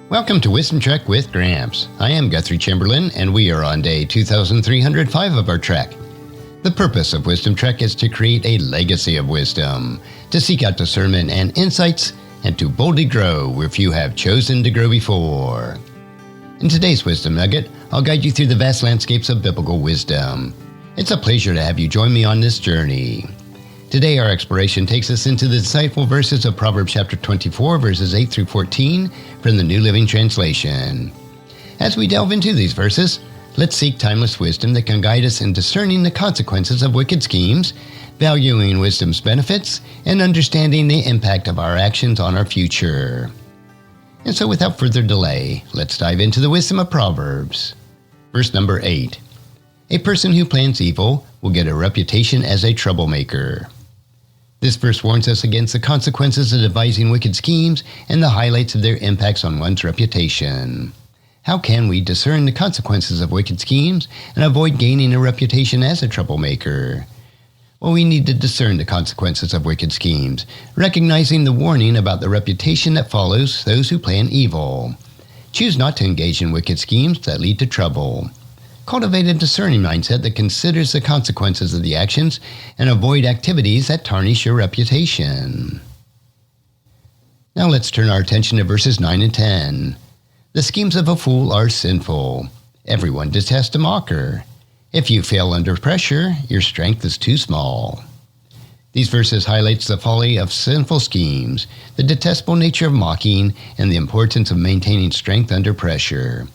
Welcome to Wisdom Trek with Gramps. I am Guthrie Chamberlain, and we are on day 2305 of our trek. The purpose of Wisdom Trek is to create a legacy of wisdom, to seek out discernment and insights, and to boldly grow where few have chosen to grow before. In today's Wisdom Nugget, I'll guide you through the vast landscapes of biblical wisdom. It's a pleasure to have you join me on this journey. Today, our exploration takes us into the insightful verses of Proverbs chapter 24, verses 8 through 14 from the New Living Translation. As we delve into these verses, let's seek timeless wisdom that can guide us in discerning the consequences of wicked schemes, valuing wisdom's benefits, and understanding the impact of our actions on our future. And so without further delay, let's dive into the wisdom of Proverbs. Verse number 8. A person who plans evil will get a reputation as a troublemaker. This verse warns us against the consequences of devising wicked schemes and the highlights of their impacts on one's reputation. How can we discern the consequences of wicked schemes and avoid gaining a reputation as a troublemaker? Well, we need to discern the consequences of wicked schemes, recognizing the warning about the reputation that follows those who plan evil. Choose not to engage in wicked schemes that lead to trouble. Cultivate a discerning mindset that considers the consequences of the actions and avoid activities that tarnish your reputation. Now let's turn our attention to verses 9 and 10. The schemes of a fool are sinful. Everyone detests a mocker. If you fail under pressure, your strength is too small. These verses highlights the folly of sinful schemes, the detestable nature of mocking, and the importance of maintaining strength under pressure.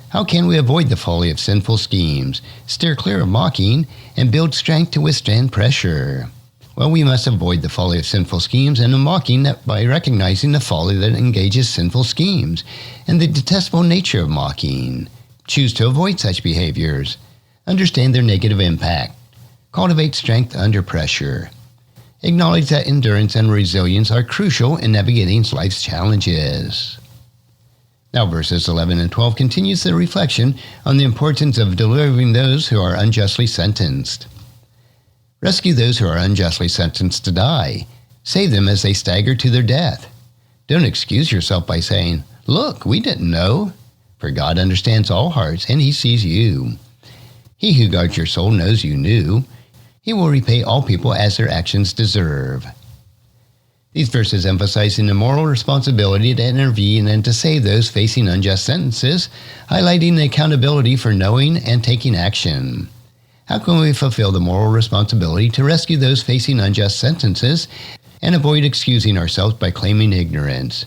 How can we avoid the folly of sinful schemes, steer clear of mocking, and build strength to withstand pressure? Well, we must avoid the folly of sinful schemes and of mocking by recognizing the folly that engages sinful schemes and the detestable nature of mocking. Choose to avoid such behaviors. Understand their negative impact. Cultivate strength under pressure. Acknowledge that endurance and resilience are crucial in navigating life's challenges. Now verses 11 and 12 continues the reflection on the importance of delivering those who are unjustly sentenced. Rescue those who are unjustly sentenced to die. Save them as they stagger to their death. Don't excuse yourself by saying, "Look, we didn't know." For God understands all hearts, and He sees you. He who guards your soul knows you knew. He will repay all people as their actions deserve. These verses emphasizing the moral responsibility to intervene and to save those facing unjust sentences, highlighting the accountability for knowing and taking action. How can we fulfill the moral responsibility to rescue those facing unjust sentences and avoid excusing ourselves by claiming ignorance?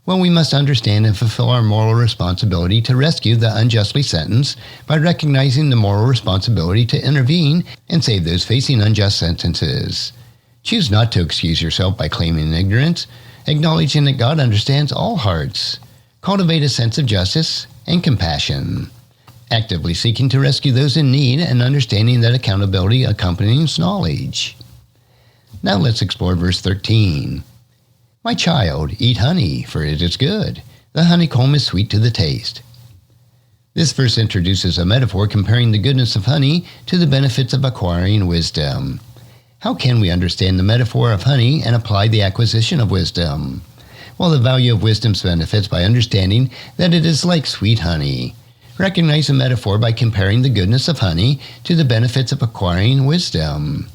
Well, we must understand and fulfill our moral responsibility to rescue the unjustly sentenced by recognizing the moral responsibility to intervene and save those facing unjust sentences. Choose not to excuse yourself by claiming ignorance, acknowledging that God understands all hearts. Cultivate a sense of justice and compassion, actively seeking to rescue those in need and understanding that accountability accompanies knowledge. Now let's explore verse 13. My child, eat honey, for it is good. The honeycomb is sweet to the taste. This verse introduces a metaphor comparing the goodness of honey to the benefits of acquiring wisdom. How can we understand the metaphor of honey and apply the acquisition of wisdom? Well, the value of wisdom's benefits by understanding that it is like sweet honey. Recognize the metaphor by comparing the goodness of honey to the benefits of acquiring wisdom.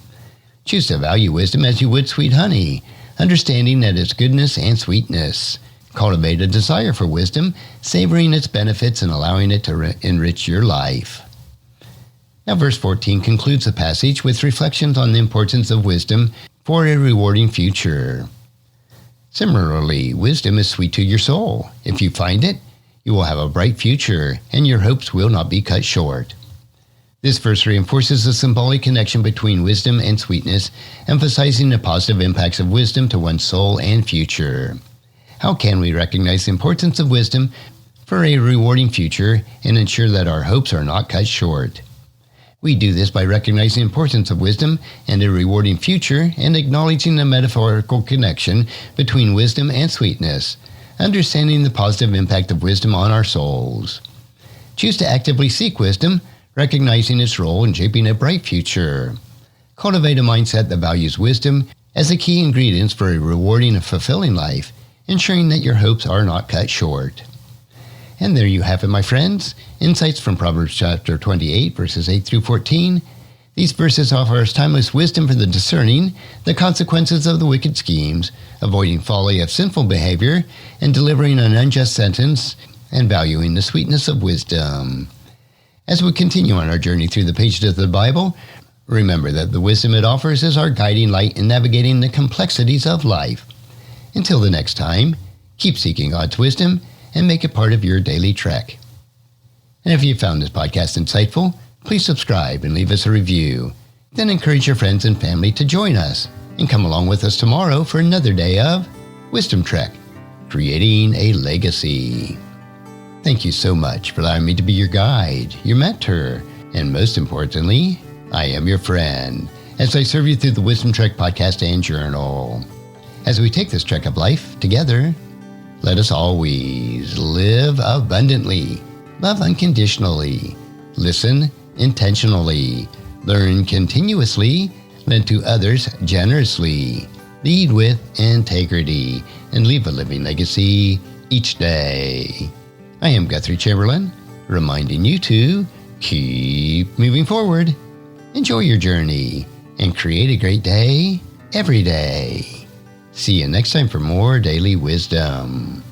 Choose to value wisdom as you would sweet honey, understanding that its goodness and sweetness. Cultivate a desire for wisdom, savoring its benefits and allowing it to enrich your life. Now verse 14 concludes the passage with reflections on the importance of wisdom for a rewarding future. Similarly, wisdom is sweet to your soul. If you find it, you will have a bright future, and your hopes will not be cut short. This verse reinforces the symbolic connection between wisdom and sweetness, emphasizing the positive impacts of wisdom to one's soul and future. How can we recognize the importance of wisdom for a rewarding future and ensure that our hopes are not cut short? We do this by recognizing the importance of wisdom and a rewarding future and acknowledging the metaphorical connection between wisdom and sweetness, understanding the positive impact of wisdom on our souls. Choose to actively seek wisdom, recognizing its role in shaping a bright future. Cultivate a mindset that values wisdom as the key ingredients for a rewarding and fulfilling life, ensuring that your hopes are not cut short. And there you have it, my friends. Insights from Proverbs chapter 28, verses 8 through 14. These verses offer us timeless wisdom for the discerning, the consequences of the wicked schemes, avoiding folly of sinful behavior, and delivering an unjust sentence, and valuing the sweetness of wisdom. As we continue on our journey through the pages of the Bible, remember that the wisdom it offers is our guiding light in navigating the complexities of life. Until the next time, keep seeking God's wisdom and make it part of your daily trek. And if you found this podcast insightful, please subscribe and leave us a review. Then encourage your friends and family to join us and come along with us tomorrow for another day of Wisdom Trek, creating a legacy. Thank you so much for allowing me to be your guide, your mentor, and most importantly, I am your friend as I serve you through the Wisdom Trek podcast and journal. As we take this trek of life together, let us always live abundantly, love unconditionally, listen intentionally, learn continuously, lend to others generously, lead with integrity, and leave a living legacy each day. I am Guthrie Chamberlain, reminding you to keep moving forward, enjoy your journey, and create a great day every day. See you next time for more daily wisdom.